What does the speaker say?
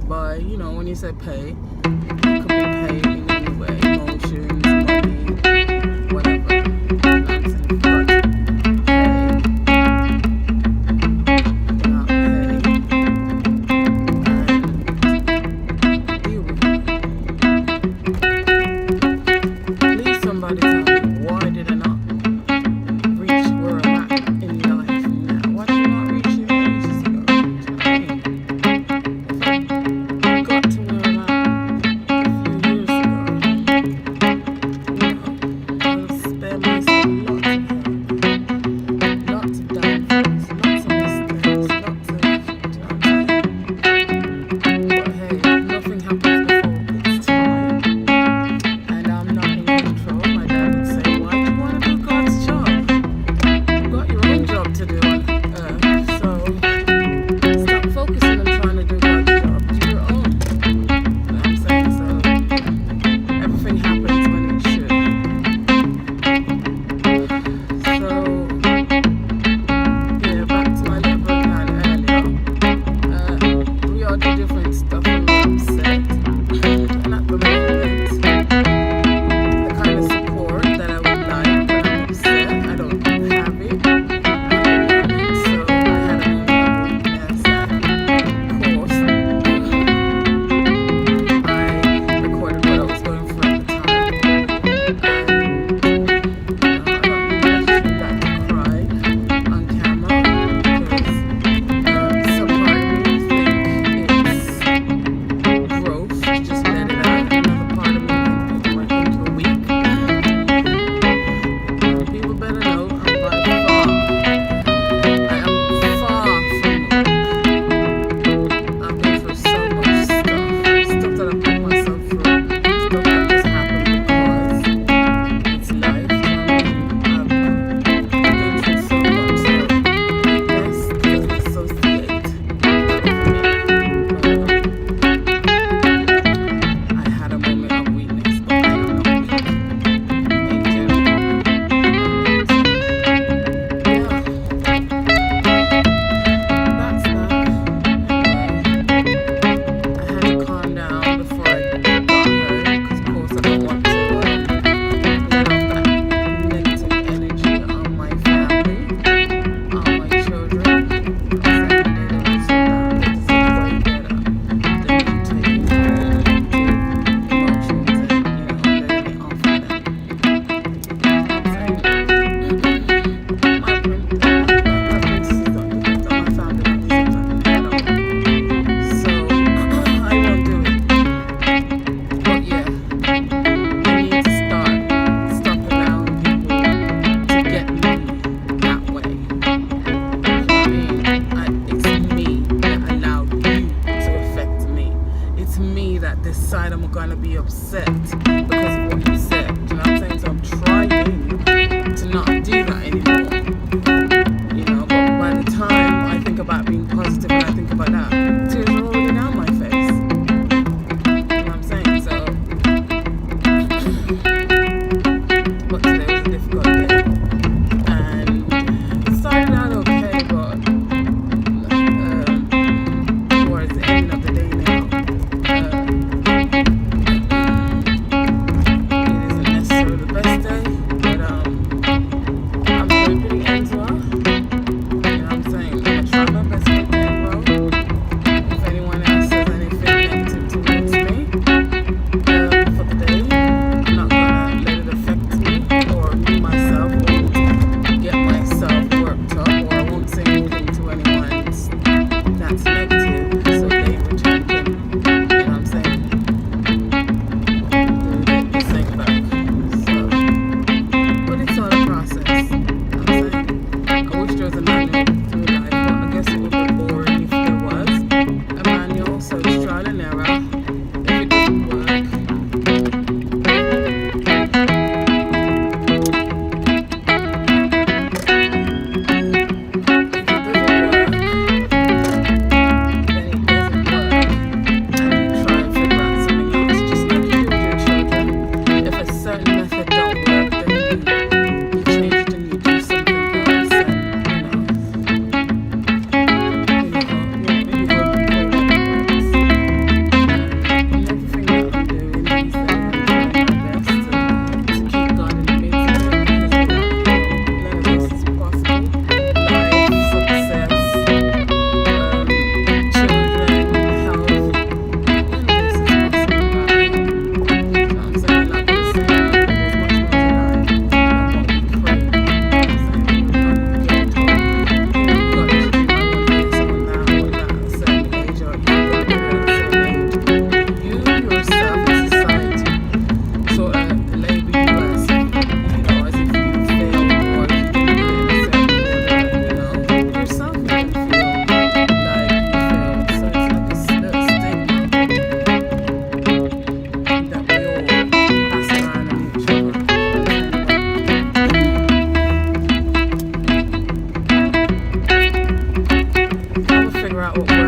by, when you say pay, it could be paid in any way, emotions, money, whatever. I'm saying you've got to pay without pay and deal with it. Please somebody tell me, why did I not reach where I'm at in life now? Why did I not reach it ages ago? Do you know what I mean? If I got to where I'm at a few years ago, I'll spare myself lots of downfalls, lots of mistakes, lots of, do you know what I'm saying? But hey, nothing happens before it's time, and I'm not in control. My dad would say, why do you want to do God's job? You've got your own job to do on earth, so stop focusing on trying to do God's job. Do your own. You know what I'm saying? So everything happens when it should. So yeah, back to my level plan earlier. We all do different stuff when we're upset, and at the moment, the kind of support that I would like when I'm upset, I don't have it at the moment. So I had a moment of weakness, and of course, I recorded what I was going through at the time, and I'm not really that to cry on camera because some part of me think it's growth to just let it out. Another part of me think it went into a week. People better know I'm by far. I am far from I've been through so much stuff that I put myself through, stuff that just happened because it's life. You know what I mean? I've been through so much, so weakness doesn't associate with me. I had a moment of weakness, but I am not weak in general. Yeah, that's that. Anyway, I had to calm down before I got hurt, because of course I don't want to let off that negative energy on my family, on my children. I'm saying they don't deserve that. They deserve way better than me taking their negative emotions and, letting it off on them. I'm saying my princesses don't deserve that. My family don't deserve that at all. So I won't do it. But yeah, I need to stop allowing people to get me that way. It's me that allowed you to affect me. It's me that decide I'm gonna be upset because of what you said. Do you know what I'm saying? So I'm trying to not do that anymore. But by the time I think about being positive and I think about that, tears are rolling down my face. You know what I'm saying? So, but today was a difficult day, and it started out okay, but towards the end of the day now, it isn't necessarily the best day, but I'm hoping it ends well. You know what I'm saying? I'm gonna try my best to make it end well. what